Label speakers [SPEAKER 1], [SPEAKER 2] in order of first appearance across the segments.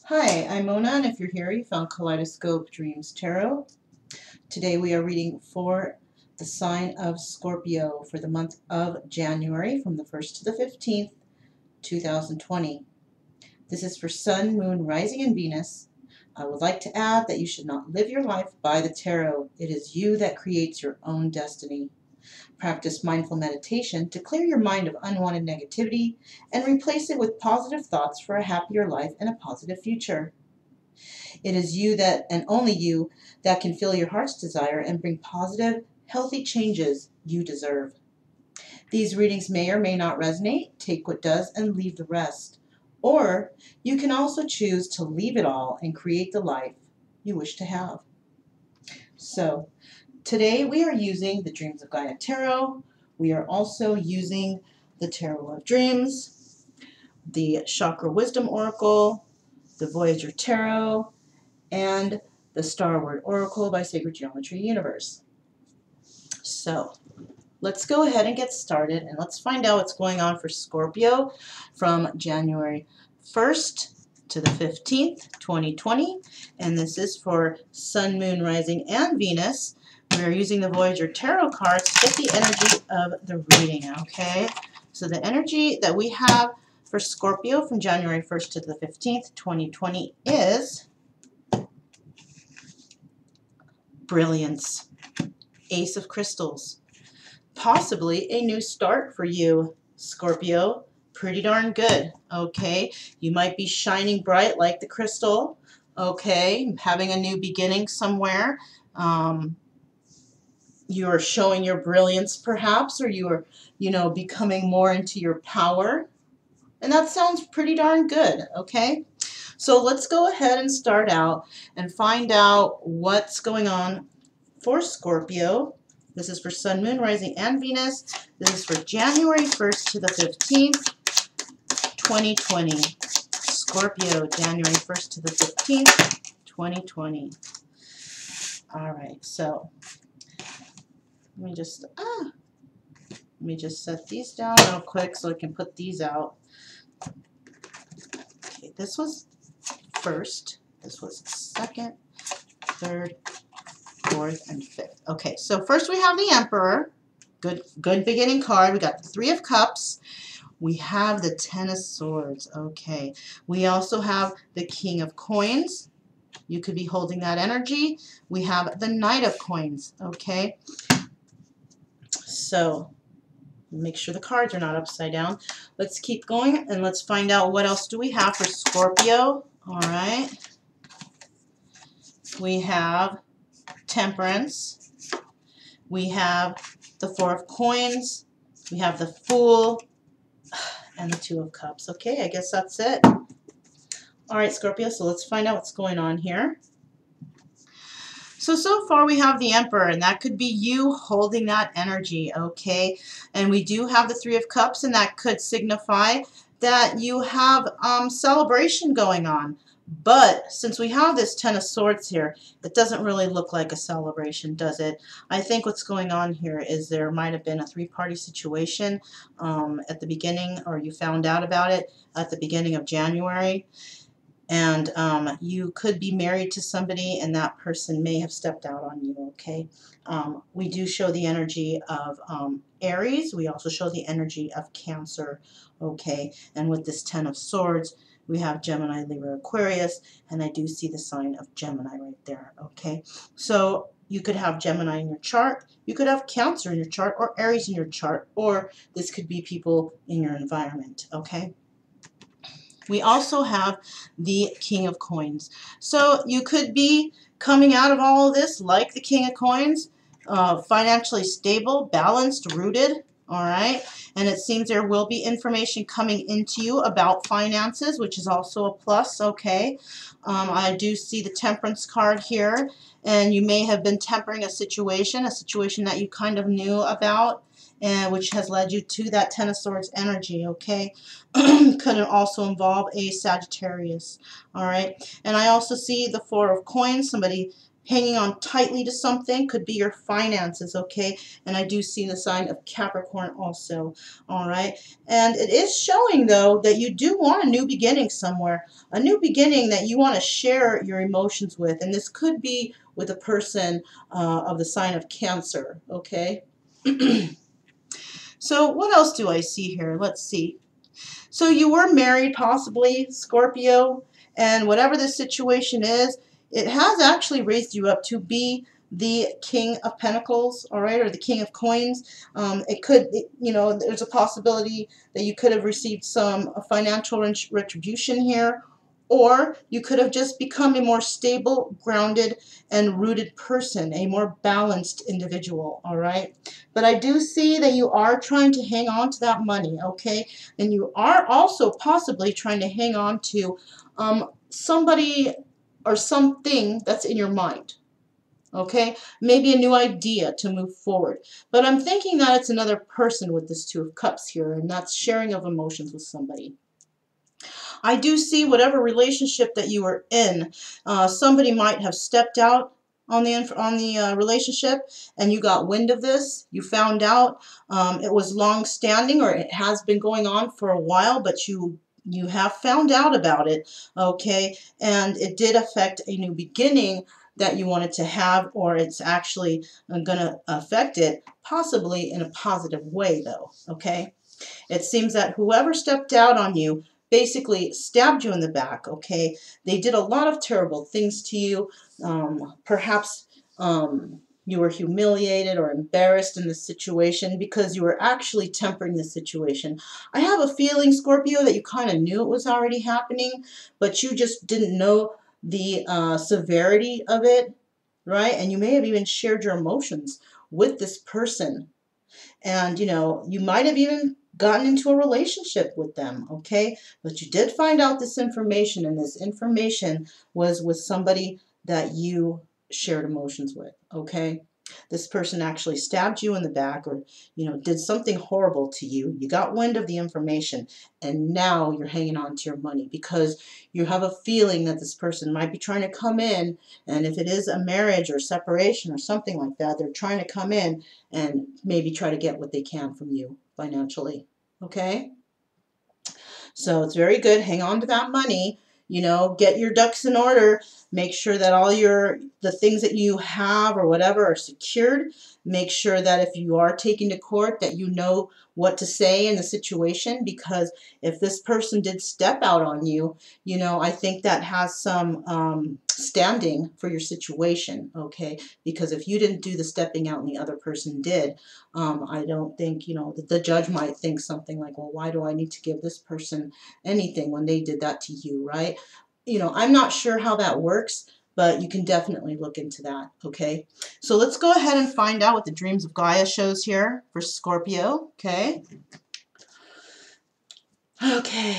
[SPEAKER 1] Hi, I'm Mona, and if you're here, you found Kaleidoscope Dreams Tarot. Today we are reading for the sign of Scorpio for the month of January from the 1st to the 15th, 2020. This is for Sun, Moon, Rising, and Venus. I would like to add that you should not live your life by the tarot. It is you that creates your own destiny. Practice mindful meditation to clear your mind of unwanted negativity and replace it with positive thoughts for a happier life and a positive future. It is you that, and only you, that can fill your heart's desire and bring positive, healthy changes you deserve. These readings may or may not resonate. Take what does and leave the rest. Or you can also choose to leave it all and create the life you wish to have. So, today we are using the Dreams of Gaia Tarot. We are also using the Tarot of Dreams, the Chakra Wisdom Oracle, the Voyager Tarot, and the Star Word Oracle by Sacred Geometry Universe. So let's go ahead and get started, and let's find out what's going on for Scorpio from January 1st to the 15th, 2020. And this is for Sun, Moon, Rising, and Venus. We are using the Voyager Tarot cards to get the energy of the reading, okay? So the energy that we have for Scorpio from January 1st to the 15th, 2020 is brilliance, Ace of Crystals, possibly a new start for you, Scorpio. Pretty darn good, okay? You might be shining bright like the crystal, okay? Having a new beginning somewhere. You are showing your brilliance perhaps, or you are, becoming more into your power. And that sounds pretty darn good, okay? So let's go ahead and start out and find out what's going on for Scorpio. This is for Sun, Moon, Rising, and Venus. This is for January 1st to the 15th, 2020. Scorpio, January 1st to the 15th, 2020. All right, so let me just set these down real quick so I can put these out. Okay, this was first, this was second, third, fourth, and fifth. Okay, so first we have the Emperor. Good beginning card. We got the Three of Cups. We have the Ten of Swords. Okay. We also have the King of Coins. You could be holding that energy. We have the Knight of Coins. Okay. So make sure the cards are not upside down. Let's keep going and let's find out what else do we have for Scorpio. All right. We have Temperance. We have the Four of Coins. We have the Fool and the Two of Cups. Okay, I guess that's it. All right, Scorpio, so let's find out what's going on here. So far we have the Emperor, and that could be you holding that energy, okay? And we do have the Three of Cups, and that could signify that you have celebration going on. But since we have this Ten of Swords here, it doesn't really look like a celebration, does it? I think what's going on here is there might have been a three-party situation at the beginning, or you found out about it at the beginning of January. And you could be married to somebody and that person may have stepped out on you, okay? We do show the energy of Aries. We also show the energy of Cancer, okay? And with this Ten of Swords, we have Gemini, Libra, Aquarius, and I do see the sign of Gemini right there, okay? So you could have Gemini in your chart, you could have Cancer in your chart, or Aries in your chart, or this could be people in your environment, okay? We also have the King of Coins. So you could be coming out of all of this like the King of Coins, financially stable, balanced, rooted, all right? And it seems there will be information coming into you about finances, which is also a plus, okay? I do see the Temperance card here, and you may have been tempering a situation that you kind of knew about, and which has led you to that Ten of Swords energy, okay? Could also involve a Sagittarius, all right? And I also see the Four of Coins, somebody hanging on tightly to something. Could be your finances, okay? And I do see the sign of Capricorn also, all right? And it is showing, though, that you do want a new beginning somewhere, a new beginning that you want to share your emotions with. And this could be with a person of the sign of Cancer, okay? So what else do I see here? Let's see. So you were married, possibly, Scorpio, and whatever the situation is, it has actually raised you up to be the King of Pentacles, all right, or the King of Coins. You know, there's a possibility that you could have received some financial retribution here, or you could have just become a more stable, grounded, and rooted person, a more balanced individual, all right? But I do see that you are trying to hang on to that money, okay? And you are also possibly trying to hang on to somebody or something that's in your mind, okay? Maybe a new idea to move forward. But I'm thinking that it's another person with this Two of Cups here, and that's sharing of emotions with somebody. I do see whatever relationship that you were in, somebody might have stepped out on the relationship, and you got wind of this. You found out it was long standing, or it has been going on for a while, but you have found out about it, okay? And it did affect a new beginning that you wanted to have, or it's actually going to affect it, possibly in a positive way, though, okay? It seems that whoever stepped out on you basically stabbed you in the back, okay? They did a lot of terrible things to you. Perhaps you were humiliated or embarrassed in this situation because you were actually tempering the situation. I have a feeling, Scorpio, that you kind of knew it was already happening, but you just didn't know the severity of it, right? And you may have even shared your emotions with this person. And, you know, you might have even gotten into a relationship with them, okay? But you did find out this information, and this information was with somebody that you shared emotions with, okay? This person actually stabbed you in the back, or, you know, did something horrible to you. You got wind of the information, and now you're hanging on to your money because you have a feeling that this person might be trying to come in, and if it is a marriage or separation or something like that, they're trying to come in and maybe try to get what they can from you financially, okay? So it's very good. Hang on to that money. You know, get your ducks in order. Make sure that all the things that you have or whatever are secured. Make sure that if you are taken to court that you know what to say in the situation, because if this person did step out on you, you know, I think that has some standing for your situation, okay? Because if you didn't do the stepping out and the other person did, I don't think, you know, the judge might think something like, well, why do I need to give this person anything when they did that to you, right? You know, I'm not sure how that works, but you can definitely look into that, okay? So let's go ahead and find out what the Dreams of Gaia shows here for Scorpio, okay? Okay.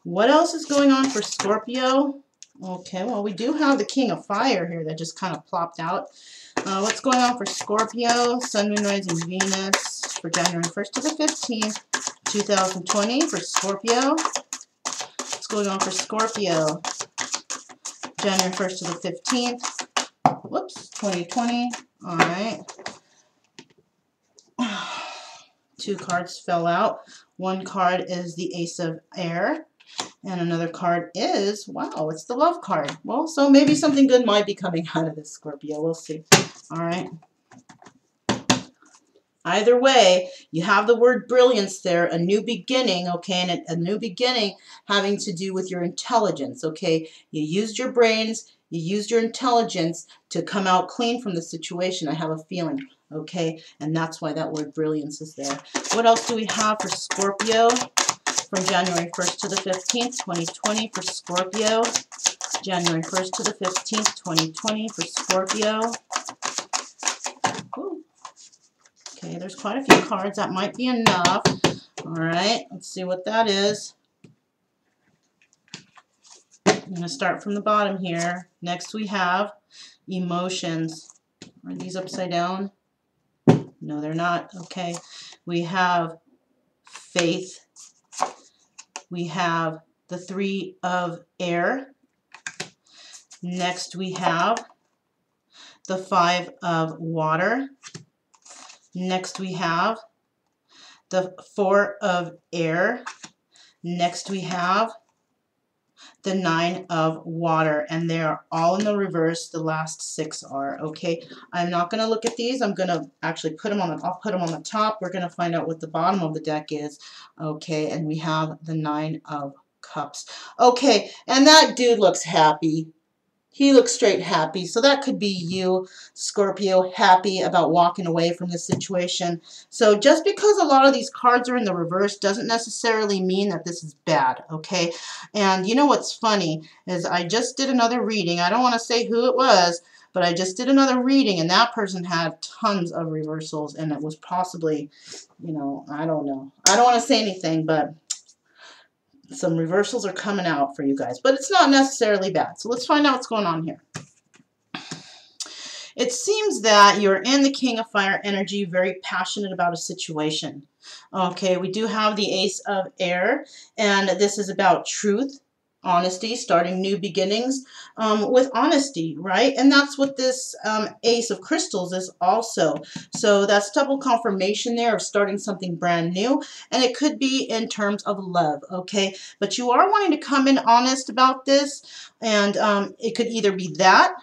[SPEAKER 1] What else is going on for Scorpio? Okay, well, we do have the King of Fire here that just kind of plopped out. What's going on for Scorpio, Sun, Moon, Rising, Venus for January 1st to the 15th, 2020 for Scorpio. What's going on for Scorpio, January 1st to the 15th, whoops, 2020, all right. Two cards fell out. One card is the Ace of Air, and another card is, wow, it's the Love card. Well, so maybe something good might be coming out of this, Scorpio. We'll see. All right. Either way, you have the word brilliance there, a new beginning, okay, and a new beginning having to do with your intelligence, okay? You used your brains, you used your intelligence to come out clean from the situation, I have a feeling, okay? And that's why that word brilliance is there. What else do we have for Scorpio from January 1st to the 15th, 2020 for Scorpio? January 1st to the 15th, 2020 for Scorpio. Ooh. Okay, there's quite a few cards. That might be enough. All right, let's see what that is. I'm going to start from the bottom here. Next we have emotions. Are these upside down? No, they're not. Okay. We have faith. We have the Three of Air. Next we have the 5 of water. Next we have the 4 of air. Next we have the 9 of water, and they are all in the reverse. The last 6 are, okay. I'm not going to look at these. I'm going to actually put them on the, I'll put them on the top. We're going to find out what the bottom of the deck is, okay, and we have the 9 of cups. Okay, and that dude looks happy. He looks straight happy. So that could be you, Scorpio, happy about walking away from this situation. So just because a lot of these cards are in the reverse doesn't necessarily mean that this is bad, okay? And you know what's funny is I just did another reading. I don't want to say who it was, but I just did another reading, and that person had tons of reversals, and it was possibly, you know, I don't know. I don't want to say anything, but some reversals are coming out for you guys, but it's not necessarily bad. So let's find out what's going on here. It seems that you're in the King of Fire energy, very passionate about a situation. Okay, we do have the Ace of Air, and this is about truth, honesty, starting new beginnings with honesty, right? And that's what this Ace of Crystals is also. So that's double confirmation there of starting something brand new, and it could be in terms of love, okay? But you are wanting to come in honest about this, and it could either be that,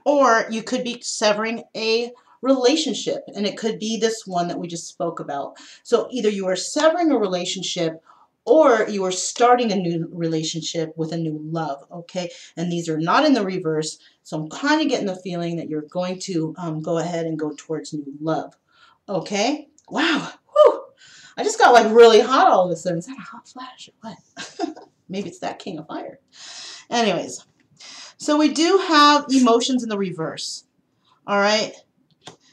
[SPEAKER 1] or you could be severing a relationship, and it could be this one that we just spoke about. So either you are severing a relationship or you are starting a new relationship with a new love, okay? And these are not in the reverse, so I'm kind of getting the feeling that you're going to go ahead and go towards new love, okay? Wow, whew. I just got like really hot all of a sudden. Is that a hot flash or what? Maybe it's that King of Fire. Anyways, so we do have emotions in the reverse, all right?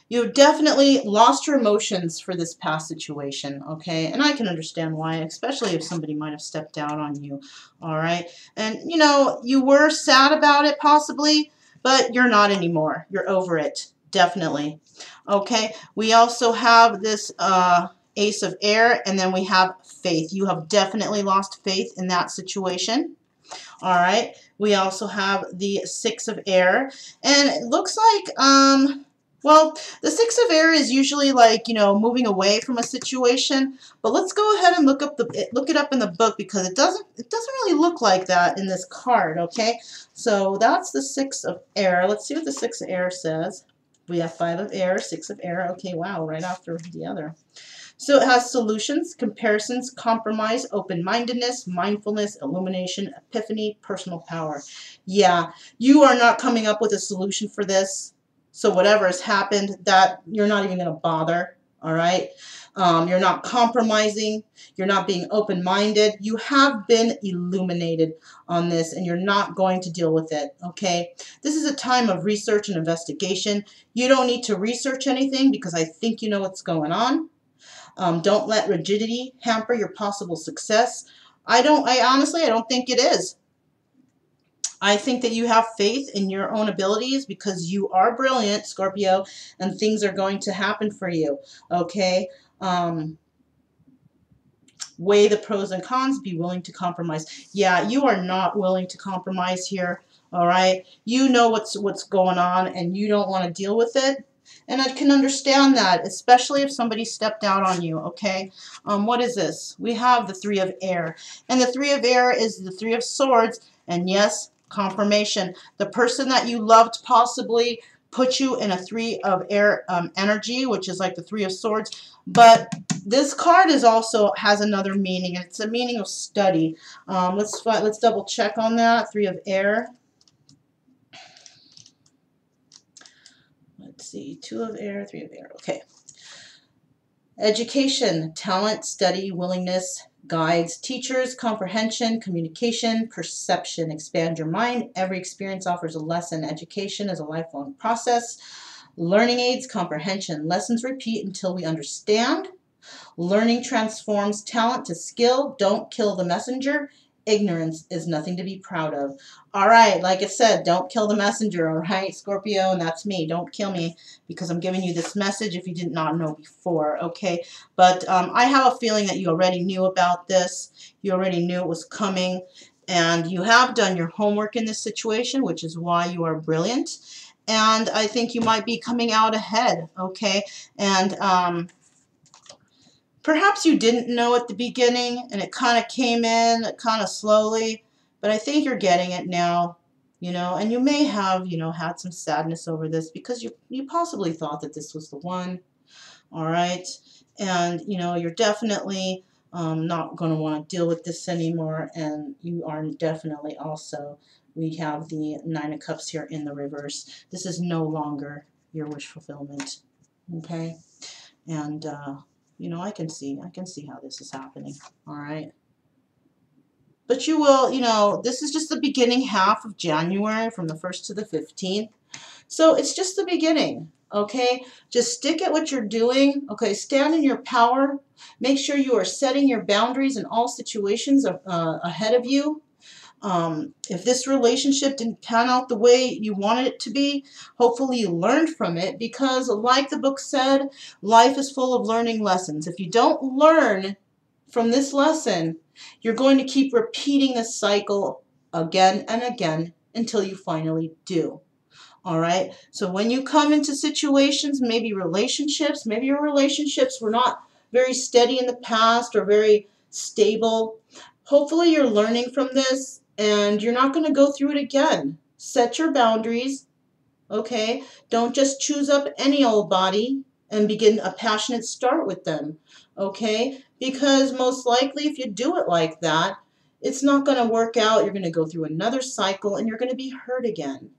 [SPEAKER 1] You've definitely lost your emotions for this past situation, okay? And I can understand why, especially if somebody might have stepped out on you, all right? And, you know, you were sad about it possibly, but you're not anymore. You're over it, definitely, okay? We also have this Ace of Air, and then we have faith. You have definitely lost faith in that situation. All right, we also have the 6 of Air, and it looks like, well, the 6 of Air is usually like, you know, moving away from a situation, but let's go ahead and look it up in the book, because it doesn't really look like that in this card, okay? So that's the 6 of Air. Let's see what the 6 of Air says. We have 5 of Air, 6 of Air. Okay, wow, right after the other. So it has solutions, comparisons, compromise, open-mindedness, mindfulness, illumination, epiphany, personal power. Yeah, you are not coming up with a solution for this. So whatever has happened, that you're not even going to bother, all right? You're not compromising. You're not being open-minded. You have been illuminated on this, and you're not going to deal with it, okay? This is a time of research and investigation. You don't need to research anything, because I think you know what's going on. Don't let rigidity hamper your possible success. I honestly don't think it is. I think that you have faith in your own abilities, because you are brilliant, Scorpio, and things are going to happen for you, okay? Weigh the pros and cons, be willing to compromise. Yeah, you are not willing to compromise here, all right? You know what's going on, and you don't want to deal with it. And I can understand that, especially if somebody stepped out on you, okay? What is this? We have the 3 of Air. And the 3 of Air is the 3 of Swords. And yes, confirmation. The person that you loved possibly put you in a 3 of Air energy, which is like the 3 of Swords. But this card is also has another meaning. It's a meaning of study. Let's double check on that. 3 of Air. Let's see, 2 of Air, 3 of Air. Okay. Education, talent, study, willingness, guides, teachers, comprehension, communication, perception. Expand your mind. Every experience offers a lesson. Education is a lifelong process. Learning aids, comprehension. Lessons repeat until we understand. Learning transforms talent to skill. Don't kill the messenger. Ignorance is nothing to be proud of. All right, like I said, don't kill the messenger, all right, Scorpio, and that's me. Don't kill me, because I'm giving you this message if you did not know before, okay? But I have a feeling that you already knew about this. You already knew it was coming, And you have done your homework in this situation, which is why you are brilliant. And I think you might be coming out ahead, okay? And perhaps you didn't know at the beginning, and it kind of came in kind of slowly, but I think you're getting it now, you know, and you may have, you know, had some sadness over this because you possibly thought that this was the one, all right? And, you know, you're definitely not going to want to deal with this anymore, and you are definitely also, we have the Nine of Cups here in the reverse. This is no longer your wish fulfillment, okay? And, you know, I can see how this is happening, all right? But you will, you know, this is just the beginning half of January from the 1st to the 15th. So it's just the beginning, okay? Just stick at what you're doing, okay? Stand in your power. Make sure you are setting your boundaries in all situations ahead of you. If this relationship didn't pan out the way you wanted it to be, hopefully you learned from it, because like the book said, life is full of learning lessons. If you don't learn from this lesson, you're going to keep repeating this cycle again and again until you finally do. All right. So when you come into situations, maybe your relationships were not very steady in the past or very stable. Hopefully you're learning from this and you're not going to go through it again. Set your boundaries. Okay. Don't just choose up any old body and begin a passionate start with them. Okay. Because most likely if you do it like that, it's not going to work out. You're going to go through another cycle and you're going to be hurt again.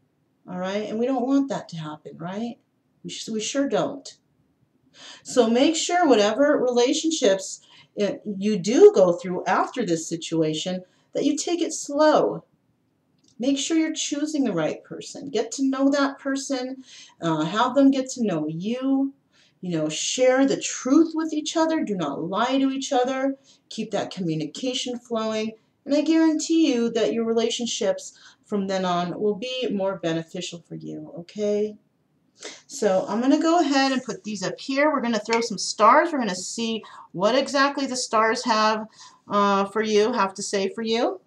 [SPEAKER 1] All right, and we don't want that to happen, right? We sure don't. So make sure whatever relationships you do go through after this situation, that you take it slow. Make sure you're choosing the right person. Get to know that person. Have them get to know you. You know, share the truth with each other. Do not lie to each other. Keep that communication flowing. And I guarantee you that your relationships from then on will be more beneficial for you, okay? So I'm going to go ahead and put these up here. We're going to throw some stars. We're going to see what exactly the stars have have to say for you.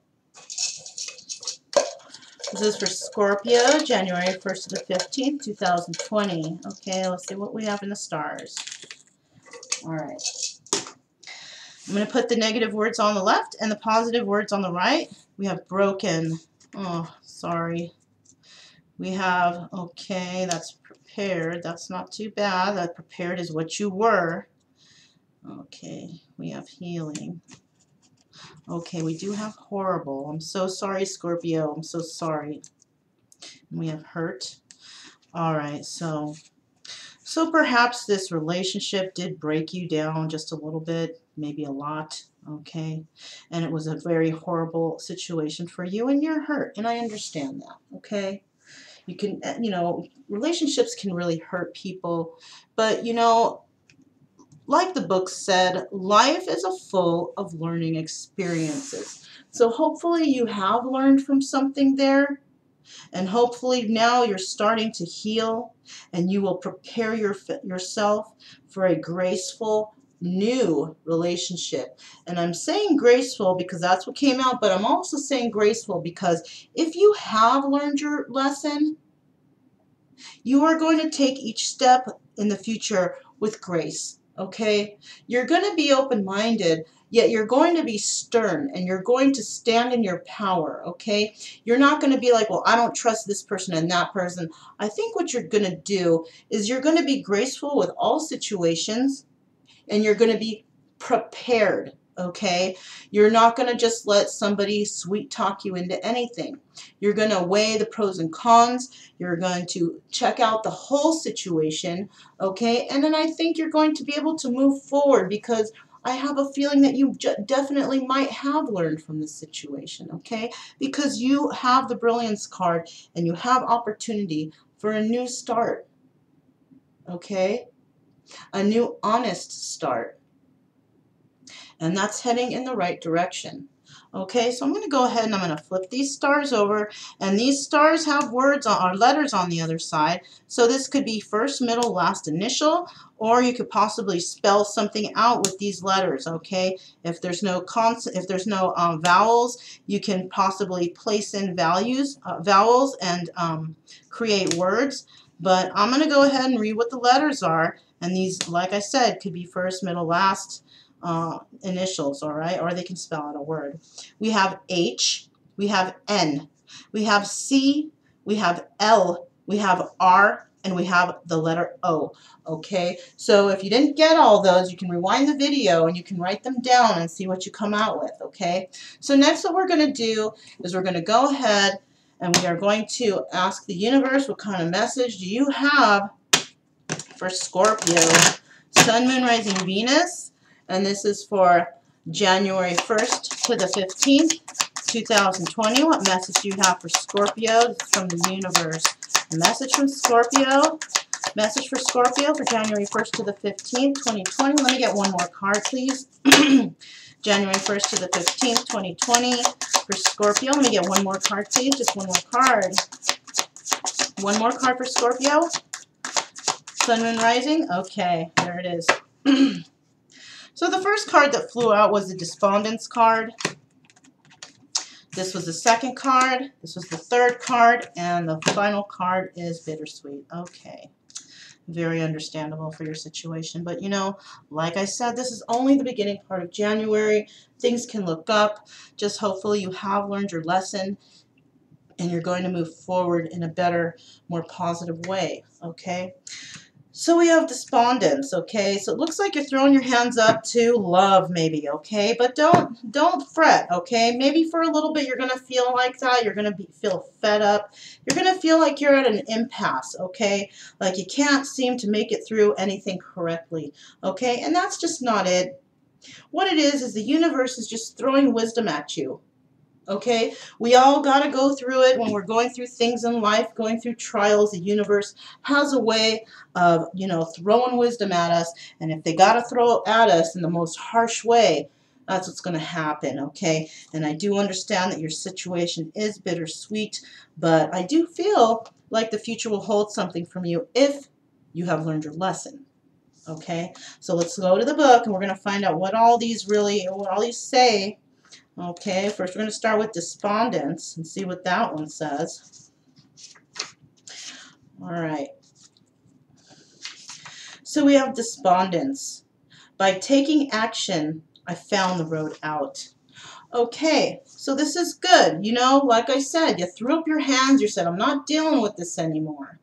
[SPEAKER 1] This is for Scorpio, January 1st to the 15th, 2020. Okay, let's see what we have in the stars. All right. I'm going to put the negative words on the left and the positive words on the right. We have broken. Oh, sorry. We have, okay, that's prepared. That's not too bad. That prepared is what you were. Okay, we have healing. Okay, we do have horrible. I'm so sorry, Scorpio. I'm so sorry. And we have hurt. All right, so perhaps this relationship did break you down just a little bit, maybe a lot, okay? And it was a very horrible situation for you, and you're hurt, and I understand that, okay? You can, you know, relationships can really hurt people, but, you know, like the book said, life is full of learning experiences. So hopefully you have learned from something there, and hopefully now you're starting to heal, and you will prepare yourself for a graceful new relationship. And I'm saying graceful because that's what came out, but I'm also saying graceful because if you have learned your lesson, you are going to take each step in the future with grace, okay? You're going to be open-minded, yet you're going to be stern, and you're going to stand in your power, okay? You're not going to be like, well, I don't trust this person and that person. I think what you're going to do is you're going to be graceful with all situations, and you're going to be prepared, okay? You're not going to just let somebody sweet talk you into anything. You're going to weigh the pros and cons. You're going to check out the whole situation, okay? And then I think you're going to be able to move forward, because I have a feeling that you definitely might have learned from this situation, okay? Because you have the Brilliance card, and you have opportunity for a new start, okay? A new honest start. And that's heading in the right direction. Okay, so I'm going to go ahead and I'm going to flip these stars over, and these stars have words on, or letters on the other side. So this could be first, middle, last initial, or you could possibly spell something out with these letters. Okay, if there's no vowels, you can possibly place in vowels and create words. But I'm going to go ahead and read what the letters are, and these, like I said, could be first, middle, last initials, all right, or they can spell out a word. We have H, we have N, we have C, we have L, we have R, and we have the letter O. Okay, so if you didn't get all those, you can rewind the video and you can write them down and see what you come out with. Okay, so next what we're going to do is we're going to go ahead and we are going to ask the universe, what kind of message do you have for Scorpio, Sun, Moon, Rising, Venus, and this is for January 1st to the 15th, 2020. What message do you have for Scorpio? This is from the universe. A message from Scorpio. Message for Scorpio for January 1st to the 15th, 2020. Let me get one more card, please. January 1st to the 15th, 2020 for Scorpio. Let me get one more card, please. Just one more card. One more card for Scorpio. Sun, Moon, Rising. Okay, there it is. So the first card that flew out was the Despondence card. This was the second card. This was the third card. And the final card is Bittersweet. Okay. Very understandable for your situation. But, you know, like I said, this is only the beginning part of January. Things can look up. Just hopefully you have learned your lesson and you're going to move forward in a better, more positive way. Okay. So we have despondence, okay? So it looks like you're throwing your hands up to love, maybe, okay? But don't fret, okay? Maybe for a little bit you're going to feel like that. You're going to feel fed up. You're going to feel like you're at an impasse, okay? Like you can't seem to make it through anything correctly, okay? And that's just not it. What it is the universe is just throwing wisdom at you. Okay, we all got to go through it when we're going through things in life, going through trials. The universe has a way of, you know, throwing wisdom at us. And if they got to throw it at us in the most harsh way, that's what's going to happen, okay? And I do understand that your situation is bittersweet, but I do feel like the future will hold something from you if you have learned your lesson. Okay, so let's go to the book and we're going to find out what all these say. Okay, first we're going to start with despondence and see what that one says. All right. So we have despondence. By taking action, I found the road out. Okay, so this is good. You know, like I said, you threw up your hands. You said, I'm not dealing with this anymore.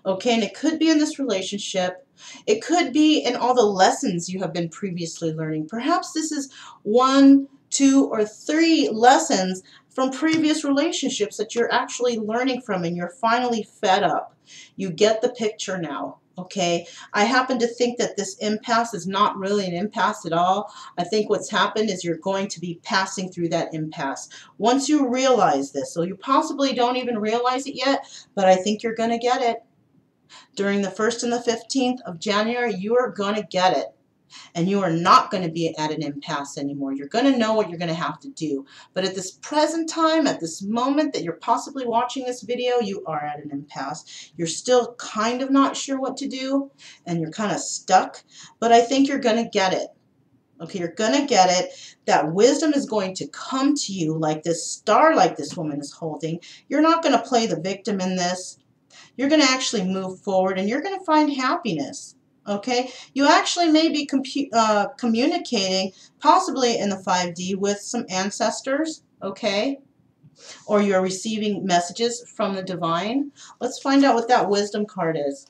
[SPEAKER 1] Okay, and it could be in this relationship. It could be in all the lessons you have been previously learning. Perhaps this is 1, 2, or 3 lessons from previous relationships that you're actually learning from and you're finally fed up. You get the picture now, okay? I happen to think that this impasse is not really an impasse at all. I think what's happened is you're going to be passing through that impasse. Once you realize this, so you possibly don't even realize it yet, but I think you're going to get it. During the 1st and the 15th of January, you are going to get it. And you are not going to be at an impasse anymore. You're going to know what you're going to have to do. But at this present time, at this moment that you're possibly watching this video, you are at an impasse. You're still kind of not sure what to do, and you're kind of stuck. But I think you're going to get it. Okay, you're going to get it. That wisdom is going to come to you like this star like this woman is holding. You're not going to play the victim in this. You're going to actually move forward, and you're going to find happiness. Okay, you actually may be communicating possibly in the 5D with some ancestors, okay, or you're receiving messages from the divine. Let's find out what that wisdom card is.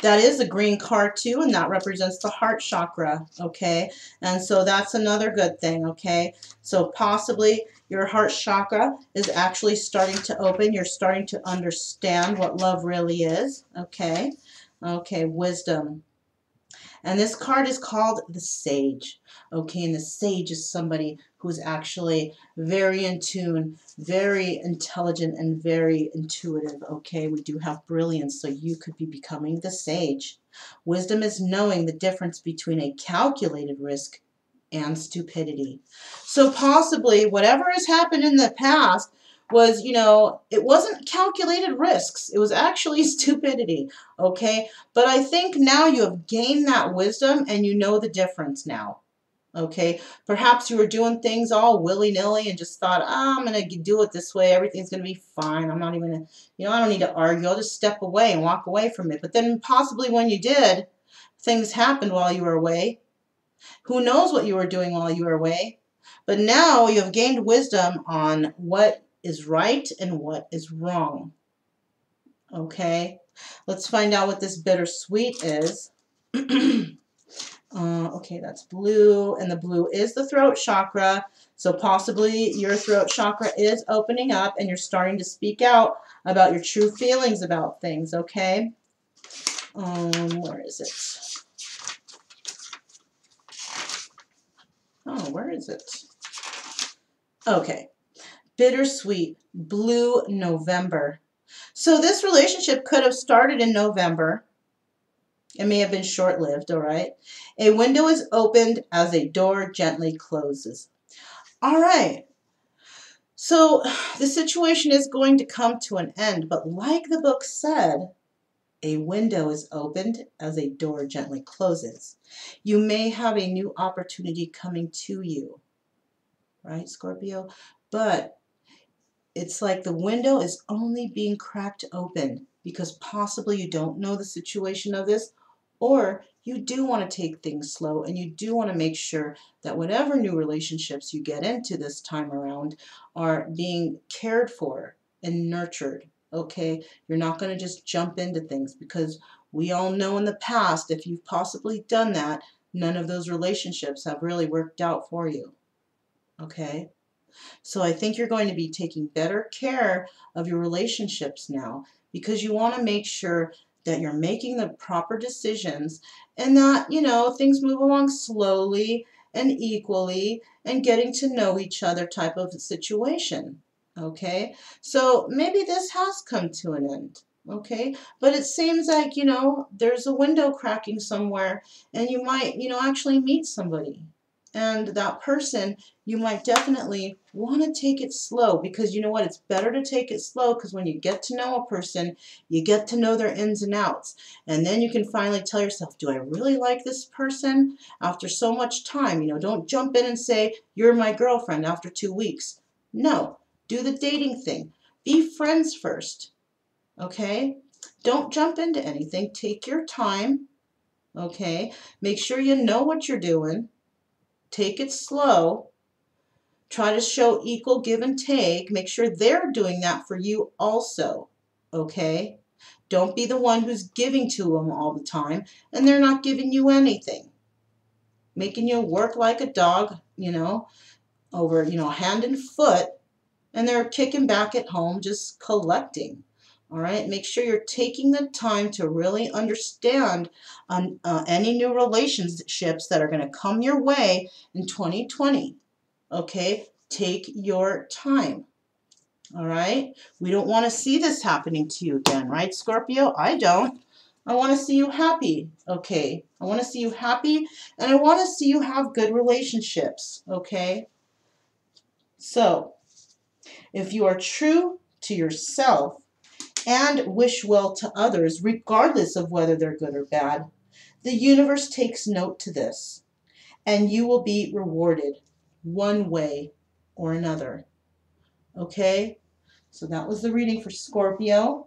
[SPEAKER 1] That is a green card too, and that represents the heart chakra, okay, and so that's another good thing, okay. So possibly your heart chakra is actually starting to open. You're starting to understand what love really is, okay. Okay, wisdom. And this card is called the Sage. Okay, and the Sage is somebody who is actually very in tune, very intelligent, and very intuitive. Okay, we do have brilliance, so you could be becoming the Sage. Wisdom is knowing the difference between a calculated risk and stupidity. So possibly whatever has happened in the past was, you know, it wasn't calculated risks. It was actually stupidity, okay? But I think now you have gained that wisdom and you know the difference now, okay? Perhaps you were doing things all willy-nilly and just thought, oh, I'm going to do it this way. Everything's going to be fine. I'm not even going to, you know, I don't need to argue. I'll just step away and walk away from it. But then possibly when you did, things happened while you were away. Who knows what you were doing while you were away? But now you have gained wisdom on what is right and what is wrong. Okay, let's find out what this bittersweet is. Okay, that's blue, and the blue is the throat chakra. So possibly your throat chakra is opening up and you're starting to speak out about your true feelings about things, okay? Where is it? Oh, where is it? Okay. Bittersweet, blue November. So this relationship could have started in November. It may have been short-lived, all right? A window is opened as a door gently closes. All right. So the situation is going to come to an end, but like the book said, a window is opened as a door gently closes. You may have a new opportunity coming to you, right, Scorpio? But it's like the window is only being cracked open because possibly you don't know the situation of this, or you do want to take things slow and you do want to make sure that whatever new relationships you get into this time around are being cared for and nurtured, okay? You're not going to just jump into things because we all know in the past, if you've possibly done that, none of those relationships have really worked out for you, okay? So I think you're going to be taking better care of your relationships now because you want to make sure that you're making the proper decisions and that, you know, things move along slowly and equally and getting to know each other type of situation. Okay, so maybe this has come to an end. Okay, but it seems like, you know, there's a window cracking somewhere and you might, you know, actually meet somebody. And that person, you might definitely want to take it slow because you know what? It's better to take it slow because when you get to know a person, you get to know their ins and outs. And then you can finally tell yourself, do I really like this person after so much time? You know, don't jump in and say, you're my girlfriend after 2 weeks. No, do the dating thing. Be friends first, okay? Don't jump into anything. Take your time, okay? Make sure you know what you're doing. Take it slow. Try to show equal give and take. Make sure they're doing that for you also, okay? Don't be the one who's giving to them all the time and they're not giving you anything. Making you work like a dog, you know, over, you know, hand and foot, and they're kicking back at home just collecting. All right, make sure you're taking the time to really understand any new relationships that are going to come your way in 2020. Okay, take your time. All right, we don't want to see this happening to you again, right, Scorpio? I don't. I want to see you happy. Okay, I want to see you happy, and I want to see you have good relationships. Okay, so if you are true to yourself and wish well to others, regardless of whether they're good or bad, the universe takes note to this, and you will be rewarded one way or another. Okay? So that was the reading for Scorpio,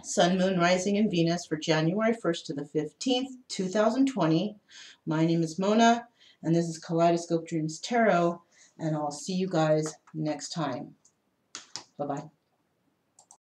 [SPEAKER 1] Sun, Moon, Rising, and Venus for January 1st to the 15th, 2020. My name is Mona, and this is Kaleidoscope Dreams Tarot, and I'll see you guys next time. Bye-bye.